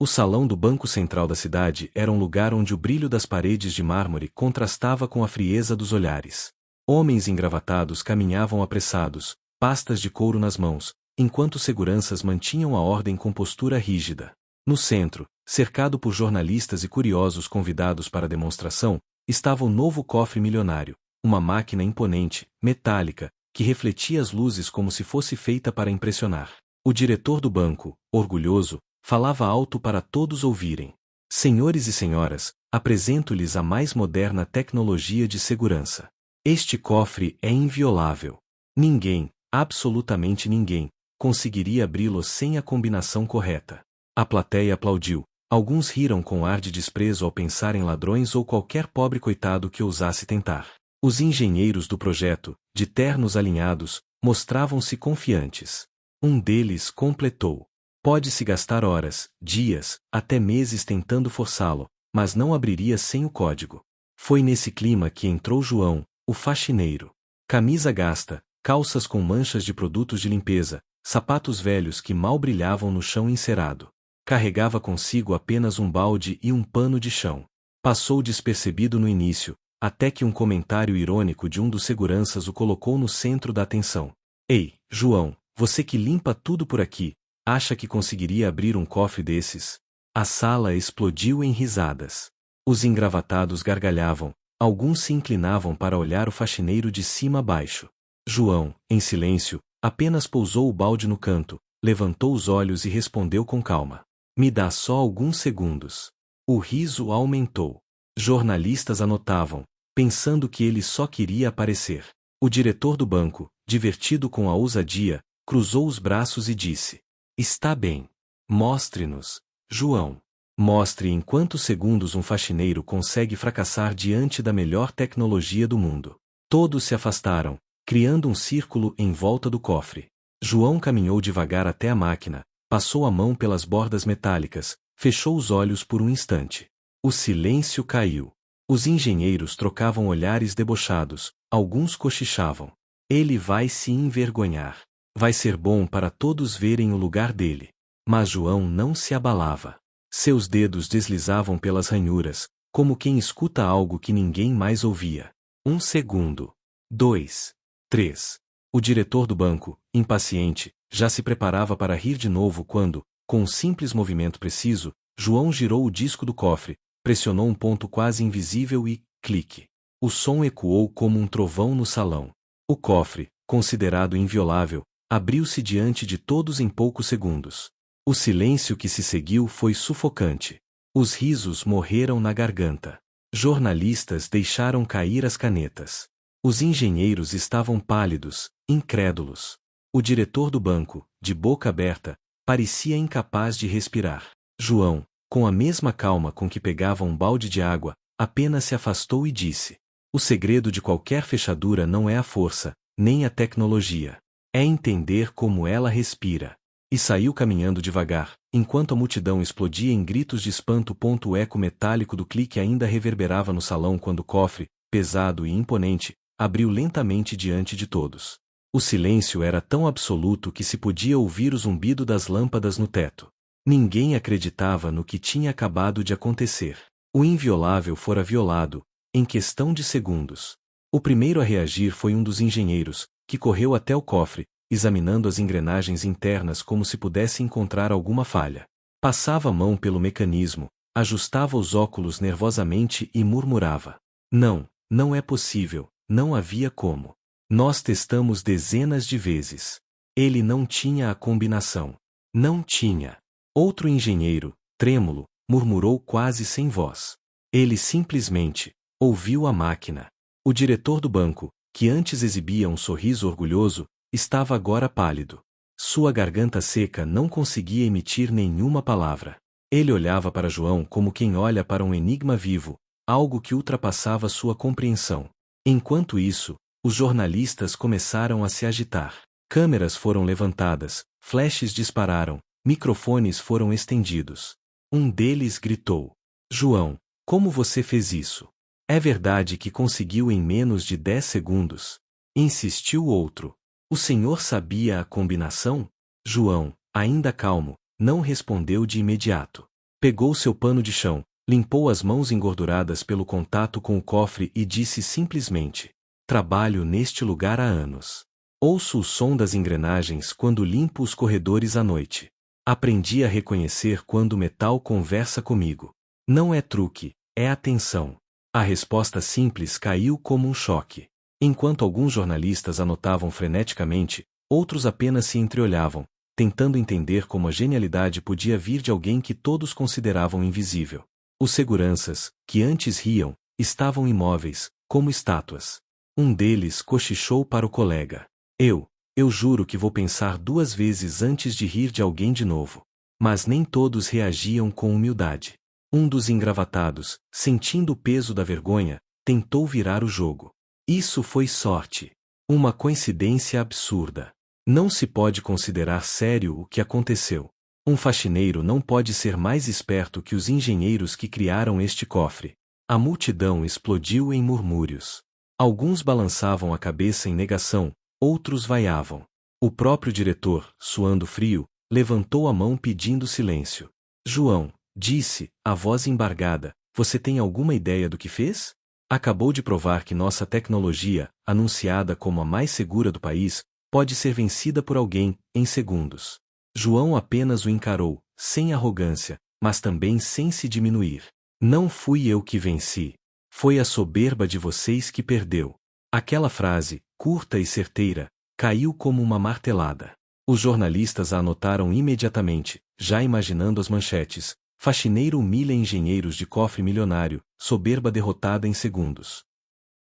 O salão do Banco Central da cidade era um lugar onde o brilho das paredes de mármore contrastava com a frieza dos olhares. Homens engravatados caminhavam apressados, pastas de couro nas mãos, enquanto seguranças mantinham a ordem com postura rígida. No centro, cercado por jornalistas e curiosos convidados para a demonstração, estava o novo cofre milionário, uma máquina imponente, metálica, que refletia as luzes como se fosse feita para impressionar. O diretor do banco, orgulhoso, falava alto para todos ouvirem. Senhores e senhoras, apresento-lhes a mais moderna tecnologia de segurança. Este cofre é inviolável. Ninguém, absolutamente ninguém, conseguiria abri-lo sem a combinação correta. A plateia aplaudiu. Alguns riram com ar de desprezo ao pensar em ladrões ou qualquer pobre coitado que ousasse tentar. Os engenheiros do projeto, de ternos alinhados, mostravam-se confiantes. Um deles completou. Pode-se gastar horas, dias, até meses tentando forçá-lo, mas não abriria sem o código. Foi nesse clima que entrou João, o faxineiro. Camisa gasta, calças com manchas de produtos de limpeza, sapatos velhos que mal brilhavam no chão encerado. Carregava consigo apenas um balde e um pano de chão. Passou despercebido no início, até que um comentário irônico de um dos seguranças o colocou no centro da atenção. Ei, João, você que limpa tudo por aqui, acha que conseguiria abrir um cofre desses? A sala explodiu em risadas. Os engravatados gargalhavam, alguns se inclinavam para olhar o faxineiro de cima a baixo. João, em silêncio, apenas pousou o balde no canto, levantou os olhos e respondeu com calma. Me dá só alguns segundos. O riso aumentou. Jornalistas anotavam, pensando que ele só queria aparecer. O diretor do banco, divertido com a ousadia, cruzou os braços e disse: Está bem. Mostre-nos, João. Mostre em quantos segundos um faxineiro consegue fracassar diante da melhor tecnologia do mundo. Todos se afastaram, criando um círculo em volta do cofre. João caminhou devagar até a máquina, passou a mão pelas bordas metálicas, fechou os olhos por um instante. O silêncio caiu. Os engenheiros trocavam olhares debochados, alguns cochichavam. Ele vai se envergonhar. Vai ser bom para todos verem o lugar dele. Mas João não se abalava. Seus dedos deslizavam pelas ranhuras, como quem escuta algo que ninguém mais ouvia. 1 segundo. 2. 3. O diretor do banco, impaciente, já se preparava para rir de novo quando, com um simples movimento preciso, João girou o disco do cofre, pressionou um ponto quase invisível e, clique. O som ecoou como um trovão no salão. O cofre, considerado inviolável, abriu-se diante de todos em poucos segundos. O silêncio que se seguiu foi sufocante. Os risos morreram na garganta. Jornalistas deixaram cair as canetas. Os engenheiros estavam pálidos, incrédulos. O diretor do banco, de boca aberta, parecia incapaz de respirar. João, com a mesma calma com que pegava um balde de água, apenas se afastou e disse: O segredo de qualquer fechadura não é a força, nem a tecnologia. É entender como ela respira. E saiu caminhando devagar, enquanto a multidão explodia em gritos de espanto. O eco metálico do clique ainda reverberava no salão quando o cofre, pesado e imponente, abriu lentamente diante de todos. O silêncio era tão absoluto que se podia ouvir o zumbido das lâmpadas no teto. Ninguém acreditava no que tinha acabado de acontecer. O inviolável fora violado, em questão de segundos. O primeiro a reagir foi um dos engenheiros, que correu até o cofre, examinando as engrenagens internas como se pudesse encontrar alguma falha. Passava a mão pelo mecanismo, ajustava os óculos nervosamente e murmurava: Não, não é possível, não havia como. Nós testamos dezenas de vezes. Ele não tinha a combinação. Não tinha. Outro engenheiro, trêmulo, murmurou quase sem voz. Ele simplesmente ouviu a máquina. O diretor do banco, que antes exibia um sorriso orgulhoso, estava agora pálido. Sua garganta seca não conseguia emitir nenhuma palavra. Ele olhava para João como quem olha para um enigma vivo, algo que ultrapassava sua compreensão. Enquanto isso, os jornalistas começaram a se agitar. Câmeras foram levantadas, flashes dispararam, microfones foram estendidos. Um deles gritou: João, como você fez isso? É verdade que conseguiu em menos de 10 segundos? Insistiu outro. O senhor sabia a combinação? João, ainda calmo, não respondeu de imediato. Pegou seu pano de chão, limpou as mãos engorduradas pelo contato com o cofre e disse simplesmente: trabalho neste lugar há anos. Ouço o som das engrenagens quando limpo os corredores à noite. Aprendi a reconhecer quando o metal conversa comigo. Não é truque, é atenção. A resposta simples caiu como um choque. Enquanto alguns jornalistas anotavam freneticamente, outros apenas se entreolhavam, tentando entender como a genialidade podia vir de alguém que todos consideravam invisível. Os seguranças, que antes riam, estavam imóveis, como estátuas. Um deles cochichou para o colega. Eu juro que vou pensar 2 vezes antes de rir de alguém de novo. Mas nem todos reagiam com humildade. Um dos engravatados, sentindo o peso da vergonha, tentou virar o jogo. Isso foi sorte. Uma coincidência absurda. Não se pode considerar sério o que aconteceu. Um faxineiro não pode ser mais esperto que os engenheiros que criaram este cofre. A multidão explodiu em murmúrios. Alguns balançavam a cabeça em negação, outros vaiavam. O próprio diretor, suando frio, levantou a mão pedindo silêncio. João, disse, a voz embargada, você tem alguma ideia do que fez? Acabou de provar que nossa tecnologia, anunciada como a mais segura do país, pode ser vencida por alguém, em segundos. João apenas o encarou, sem arrogância, mas também sem se diminuir. Não fui eu que venci. Foi a soberba de vocês que perdeu. Aquela frase, curta e certeira, caiu como uma martelada. Os jornalistas a anotaram imediatamente, já imaginando as manchetes. Faxineiro humilha engenheiros de cofre milionário, soberba derrotada em segundos.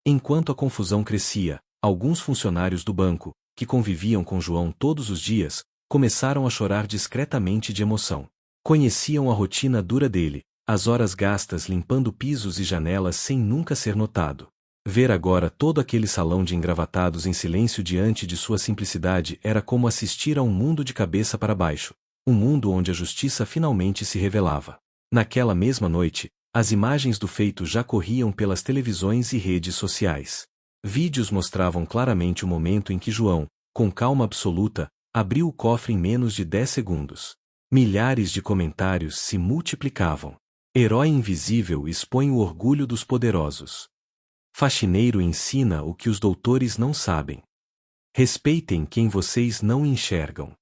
Enquanto a confusão crescia, alguns funcionários do banco, que conviviam com João todos os dias, começaram a chorar discretamente de emoção. Conheciam a rotina dura dele, as horas gastas limpando pisos e janelas sem nunca ser notado. Ver agora todo aquele salão de engravatados em silêncio diante de sua simplicidade era como assistir a um mundo de cabeça para baixo, um mundo onde a justiça finalmente se revelava. Naquela mesma noite, as imagens do feito já corriam pelas televisões e redes sociais. Vídeos mostravam claramente o momento em que João, com calma absoluta, abriu o cofre em menos de 10 segundos. Milhares de comentários se multiplicavam. Herói invisível expõe o orgulho dos poderosos. Faxineiro ensina o que os doutores não sabem. Respeitem quem vocês não enxergam.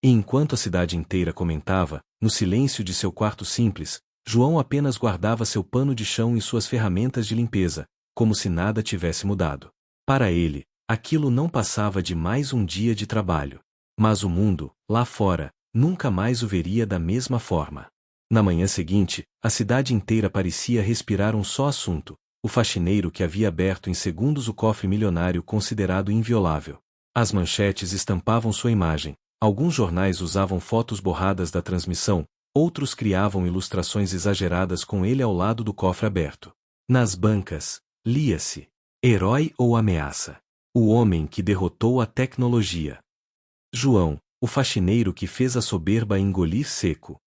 E enquanto a cidade inteira comentava, no silêncio de seu quarto simples, João apenas guardava seu pano de chão e suas ferramentas de limpeza, como se nada tivesse mudado. Para ele, aquilo não passava de mais um dia de trabalho. Mas o mundo, lá fora, nunca mais o veria da mesma forma. Na manhã seguinte, a cidade inteira parecia respirar um só assunto: o faxineiro que havia aberto em segundos o cofre milionário considerado inviolável. As manchetes estampavam sua imagem, alguns jornais usavam fotos borradas da transmissão, outros criavam ilustrações exageradas com ele ao lado do cofre aberto. Nas bancas, lia-se: herói ou ameaça? O homem que derrotou a tecnologia. João, o faxineiro que fez a soberba engolir seco.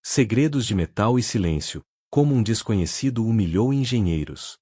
Segredos de metal e silêncio, como um desconhecido humilhou engenheiros.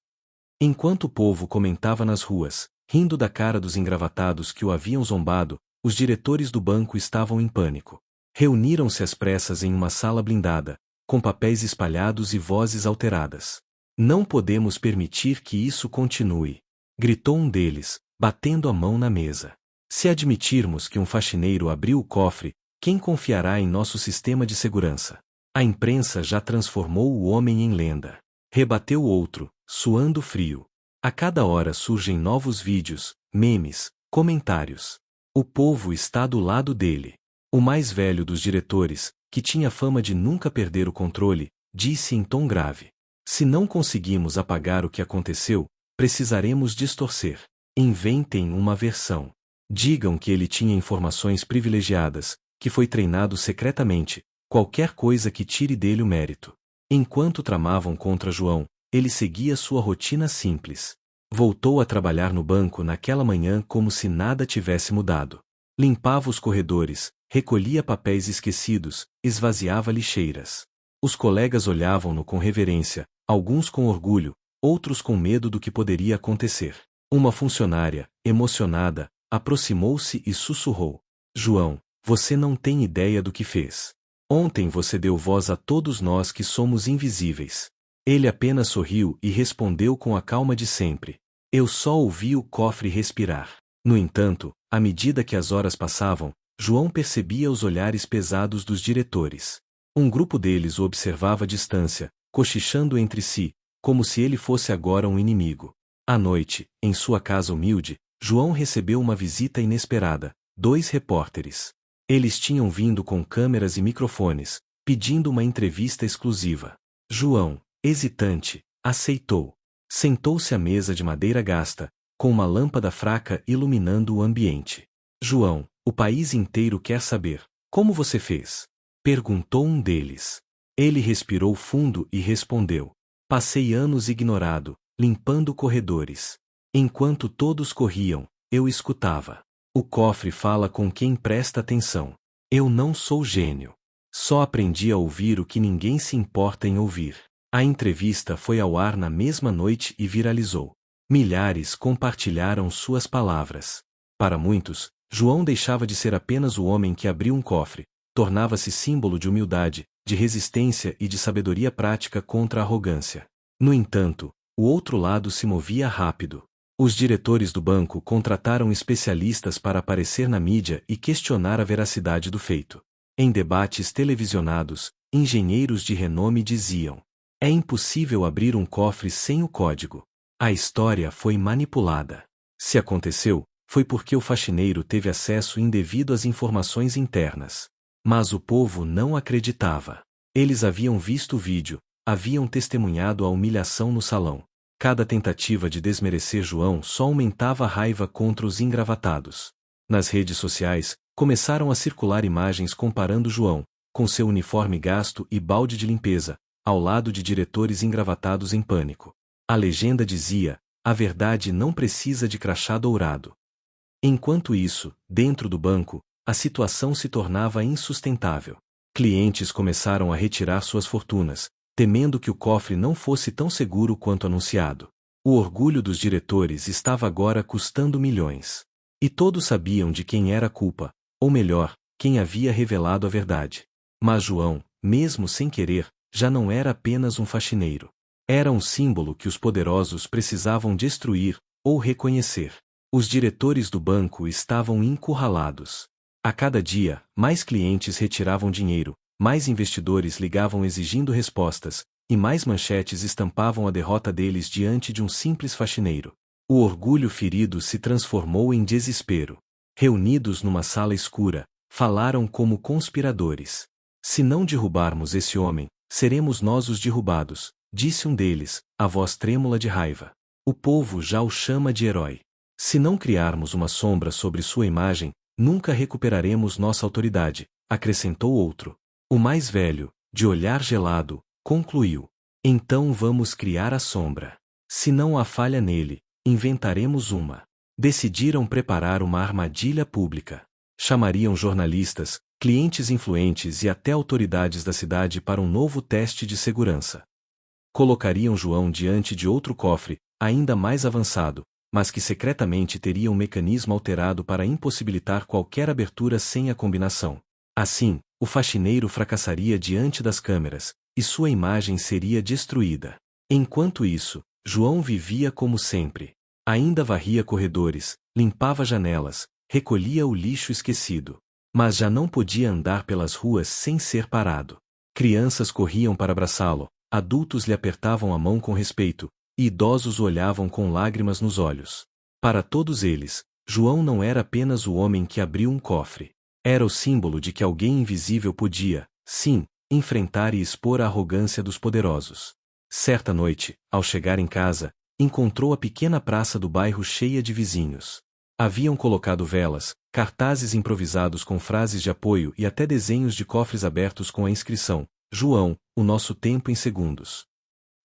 Enquanto o povo comentava nas ruas, rindo da cara dos engravatados que o haviam zombado, os diretores do banco estavam em pânico. Reuniram-se às pressas em uma sala blindada, com papéis espalhados e vozes alteradas. Não podemos permitir que isso continue, gritou um deles, batendo a mão na mesa. Se admitirmos que um faxineiro abriu o cofre, quem confiará em nosso sistema de segurança? A imprensa já transformou o homem em lenda. Rebateu outro, suando frio. A cada hora surgem novos vídeos, memes, comentários. O povo está do lado dele. O mais velho dos diretores, que tinha fama de nunca perder o controle, disse em tom grave: se não conseguimos apagar o que aconteceu, precisaremos distorcer. Inventem uma versão. Digam que ele tinha informações privilegiadas, que foi treinado secretamente, qualquer coisa que tire dele o mérito. Enquanto tramavam contra João, ele seguia sua rotina simples. Voltou a trabalhar no banco naquela manhã como se nada tivesse mudado. Limpava os corredores, recolhia papéis esquecidos, esvaziava lixeiras. Os colegas olhavam-no com reverência, alguns com orgulho, outros com medo do que poderia acontecer. Uma funcionária, emocionada, aproximou-se e sussurrou: João, você não tem ideia do que fez. Ontem você deu voz a todos nós que somos invisíveis. Ele apenas sorriu e respondeu com a calma de sempre. Eu só ouvi o cofre respirar. No entanto, à medida que as horas passavam, João percebia os olhares pesados dos diretores. Um grupo deles o observava à distância, cochichando entre si, como se ele fosse agora um inimigo. À noite, em sua casa humilde, João recebeu uma visita inesperada: 2 repórteres. Eles tinham vindo com câmeras e microfones, pedindo uma entrevista exclusiva. João, hesitante, aceitou. Sentou-se à mesa de madeira gasta, com uma lâmpada fraca iluminando o ambiente. João, o país inteiro quer saber. Como você fez? Perguntou um deles. Ele respirou fundo e respondeu. Passei anos ignorado, limpando corredores. Enquanto todos corriam, eu escutava. O cofre fala com quem presta atenção. Eu não sou gênio. Só aprendi a ouvir o que ninguém se importa em ouvir. A entrevista foi ao ar na mesma noite e viralizou. Milhares compartilharam suas palavras. Para muitos, João deixava de ser apenas o homem que abriu um cofre, tornava-se símbolo de humildade, de resistência e de sabedoria prática contra a arrogância. No entanto, o outro lado se movia rápido. Os diretores do banco contrataram especialistas para aparecer na mídia e questionar a veracidade do feito. Em debates televisionados, engenheiros de renome diziam: é impossível abrir um cofre sem o código. A história foi manipulada. Se aconteceu, foi porque o faxineiro teve acesso indevido às informações internas. Mas o povo não acreditava. Eles haviam visto o vídeo, haviam testemunhado a humilhação no salão. Cada tentativa de desmerecer João só aumentava a raiva contra os engravatados. Nas redes sociais, começaram a circular imagens comparando João, com seu uniforme gasto e balde de limpeza, ao lado de diretores engravatados em pânico. A legenda dizia: a verdade não precisa de crachá dourado. Enquanto isso, dentro do banco, a situação se tornava insustentável. Clientes começaram a retirar suas fortunas, temendo que o cofre não fosse tão seguro quanto anunciado. O orgulho dos diretores estava agora custando milhões. E todos sabiam de quem era a culpa, ou melhor, quem havia revelado a verdade. Mas João, mesmo sem querer, já não era apenas um faxineiro. Era um símbolo que os poderosos precisavam destruir, ou reconhecer. Os diretores do banco estavam encurralados. A cada dia, mais clientes retiravam dinheiro, mais investidores ligavam exigindo respostas, e mais manchetes estampavam a derrota deles diante de um simples faxineiro. O orgulho ferido se transformou em desespero. Reunidos numa sala escura, falaram como conspiradores. Se não derrubarmos esse homem, seremos nós os derrubados, disse um deles, a voz trêmula de raiva. O povo já o chama de herói. Se não criarmos uma sombra sobre sua imagem, nunca recuperaremos nossa autoridade, acrescentou outro. O mais velho, de olhar gelado, concluiu. Então vamos criar a sombra. Se não há falha nele, inventaremos uma. Decidiram preparar uma armadilha pública. Chamariam jornalistas, clientes influentes e até autoridades da cidade para um novo teste de segurança. Colocariam João diante de outro cofre, ainda mais avançado, mas que secretamente teria um mecanismo alterado para impossibilitar qualquer abertura sem a combinação. Assim, o faxineiro fracassaria diante das câmeras, e sua imagem seria destruída. Enquanto isso, João vivia como sempre. Ainda varria corredores, limpava janelas, recolhia o lixo esquecido. Mas já não podia andar pelas ruas sem ser parado. Crianças corriam para abraçá-lo, adultos lhe apertavam a mão com respeito, e idosos o olhavam com lágrimas nos olhos. Para todos eles, João não era apenas o homem que abriu um cofre. Era o símbolo de que alguém invisível podia, sim, enfrentar e expor a arrogância dos poderosos. Certa noite, ao chegar em casa, encontrou a pequena praça do bairro cheia de vizinhos. Haviam colocado velas, cartazes improvisados com frases de apoio e até desenhos de cofres abertos com a inscrição: João, o nosso tempo em segundos.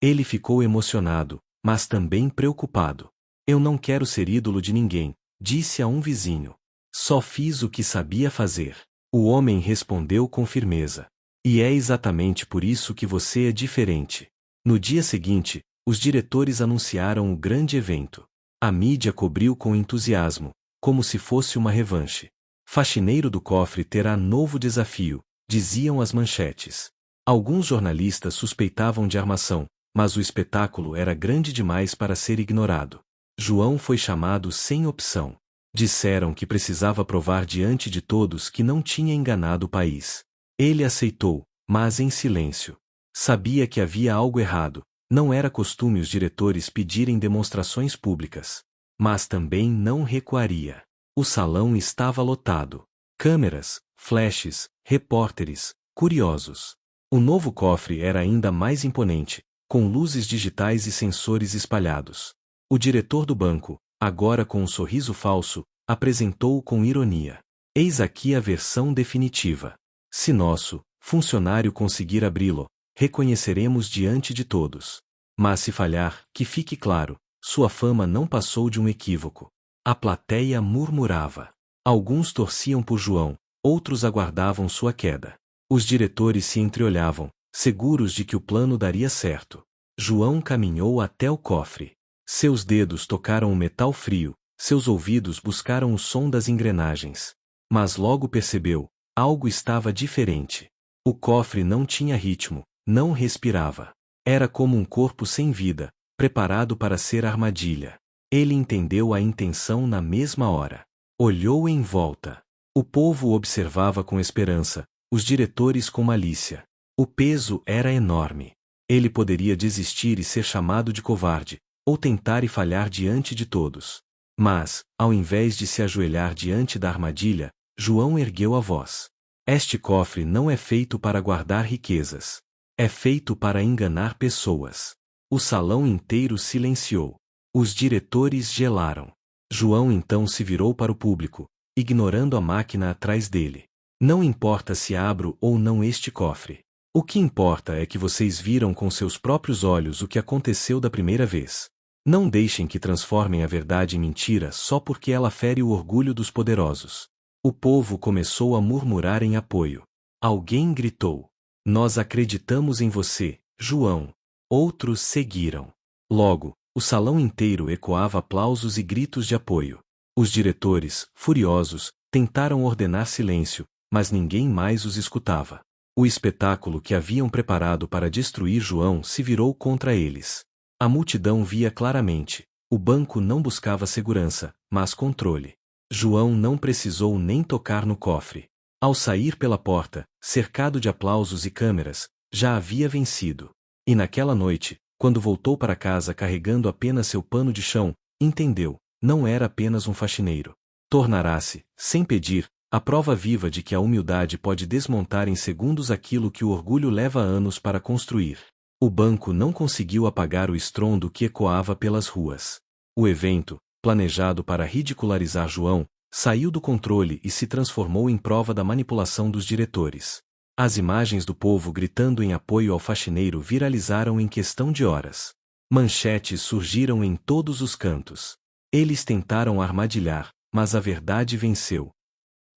Ele ficou emocionado, mas também preocupado. Eu não quero ser ídolo de ninguém, disse a um vizinho. Só fiz o que sabia fazer. O homem respondeu com firmeza. E é exatamente por isso que você é diferente. No dia seguinte, os diretores anunciaram o grande evento. A mídia cobriu com entusiasmo, como se fosse uma revanche. Faxineiro do cofre terá novo desafio, diziam as manchetes. Alguns jornalistas suspeitavam de armação, mas o espetáculo era grande demais para ser ignorado. João foi chamado sem opção. Disseram que precisava provar diante de todos que não tinha enganado o país. Ele aceitou, mas em silêncio. Sabia que havia algo errado. Não era costume os diretores pedirem demonstrações públicas. Mas também não recuaria. O salão estava lotado. Câmeras, flashes, repórteres, curiosos. O novo cofre era ainda mais imponente, com luzes digitais e sensores espalhados. O diretor do banco, agora com um sorriso falso, apresentou-o com ironia. Eis aqui a versão definitiva. Se nosso funcionário conseguir abri-lo, reconheceremos diante de todos. Mas se falhar, que fique claro, sua fama não passou de um equívoco. A plateia murmurava. Alguns torciam por João, outros aguardavam sua queda. Os diretores se entreolhavam, seguros de que o plano daria certo. João caminhou até o cofre. Seus dedos tocaram o metal frio, seus ouvidos buscaram o som das engrenagens. Mas logo percebeu, algo estava diferente. O cofre não tinha ritmo, não respirava. Era como um corpo sem vida, preparado para ser armadilha. Ele entendeu a intenção na mesma hora. Olhou em volta. O povo o observava com esperança, os diretores com malícia. O peso era enorme. Ele poderia desistir e ser chamado de covarde, ou tentar e falhar diante de todos. Mas, ao invés de se ajoelhar diante da armadilha, João ergueu a voz. Este cofre não é feito para guardar riquezas. É feito para enganar pessoas. O salão inteiro silenciou. Os diretores gelaram. João então se virou para o público, ignorando a máquina atrás dele. Não importa se abro ou não este cofre. O que importa é que vocês viram com seus próprios olhos o que aconteceu da primeira vez. Não deixem que transformem a verdade em mentira só porque ela fere o orgulho dos poderosos. O povo começou a murmurar em apoio. Alguém gritou: "Nós acreditamos em você, João." Outros seguiram. Logo, o salão inteiro ecoava aplausos e gritos de apoio. Os diretores, furiosos, tentaram ordenar silêncio, mas ninguém mais os escutava. O espetáculo que haviam preparado para destruir João se virou contra eles. A multidão via claramente. O banco não buscava segurança, mas controle. João não precisou nem tocar no cofre. Ao sair pela porta, cercado de aplausos e câmeras, já havia vencido. E naquela noite, quando voltou para casa carregando apenas seu pano de chão, entendeu, não era apenas um faxineiro. Tornará-se, sem pedir, a prova viva de que a humildade pode desmontar em segundos aquilo que o orgulho leva anos para construir. O banco não conseguiu apagar o estrondo que ecoava pelas ruas. O evento, planejado para ridicularizar João, saiu do controle e se transformou em prova da manipulação dos diretores. As imagens do povo gritando em apoio ao faxineiro viralizaram em questão de horas. Manchetes surgiram em todos os cantos. Eles tentaram armadilhar, mas a verdade venceu.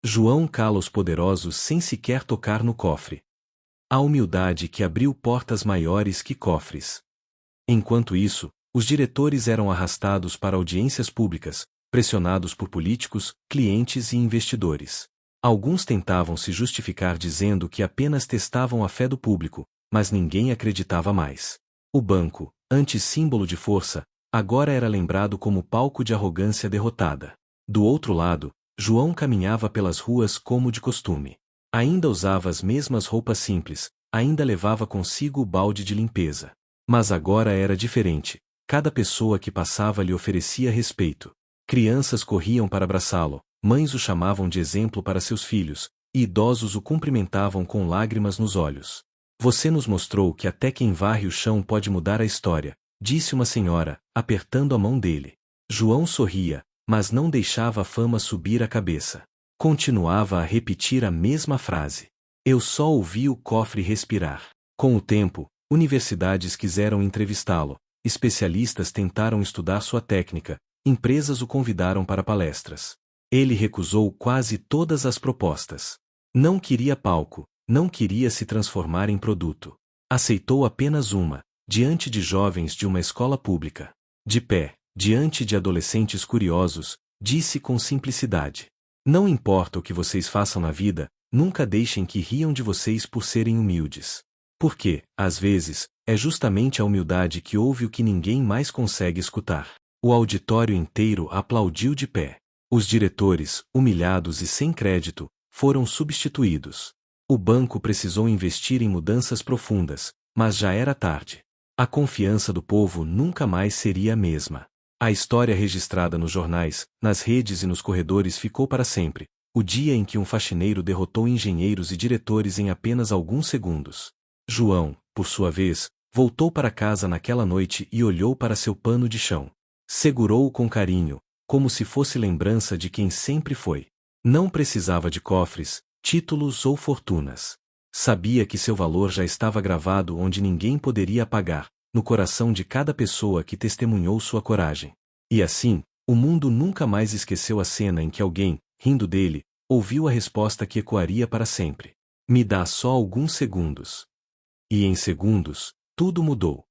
João cala os poderosos sem sequer tocar no cofre. A humildade que abriu portas maiores que cofres. Enquanto isso, os diretores eram arrastados para audiências públicas, pressionados por políticos, clientes e investidores. Alguns tentavam se justificar dizendo que apenas testavam a fé do público, mas ninguém acreditava mais. O banco, antes símbolo de força, agora era lembrado como palco de arrogância derrotada. Do outro lado, João caminhava pelas ruas como de costume. Ainda usava as mesmas roupas simples, ainda levava consigo o balde de limpeza. Mas agora era diferente. Cada pessoa que passava lhe oferecia respeito. Crianças corriam para abraçá-lo, mães o chamavam de exemplo para seus filhos, e idosos o cumprimentavam com lágrimas nos olhos. "Você nos mostrou que até quem varre o chão pode mudar a história", disse uma senhora, apertando a mão dele. João sorria, mas não deixava a fama subir a cabeça. Continuava a repetir a mesma frase. Eu só ouvi o cofre respirar. Com o tempo, universidades quiseram entrevistá-lo, especialistas tentaram estudar sua técnica, empresas o convidaram para palestras. Ele recusou quase todas as propostas. Não queria palco, não queria se transformar em produto. Aceitou apenas uma, diante de jovens de uma escola pública. De pé, diante de adolescentes curiosos, disse com simplicidade: "Não importa o que vocês façam na vida, Nunca deixem que riam de vocês por serem humildes. Porque, às vezes, é justamente a humildade que ouve o que ninguém mais consegue escutar. O auditório inteiro aplaudiu de pé. Os diretores, humilhados e sem crédito, foram substituídos. O banco precisou investir em mudanças profundas, mas já era tarde. A confiança do povo nunca mais seria a mesma. A história registrada nos jornais, nas redes e nos corredores ficou para sempre. O dia em que um faxineiro derrotou engenheiros e diretores em apenas alguns segundos. João, por sua vez, voltou para casa naquela noite e olhou para seu pano de chão. Segurou-o com carinho, como se fosse lembrança de quem sempre foi. Não precisava de cofres, títulos ou fortunas. Sabia que seu valor já estava gravado onde ninguém poderia apagar, no coração de cada pessoa que testemunhou sua coragem. E assim, o mundo nunca mais esqueceu a cena em que alguém, rindo dele, ouviu a resposta que ecoaria para sempre. Me dá só alguns segundos. E em segundos, tudo mudou.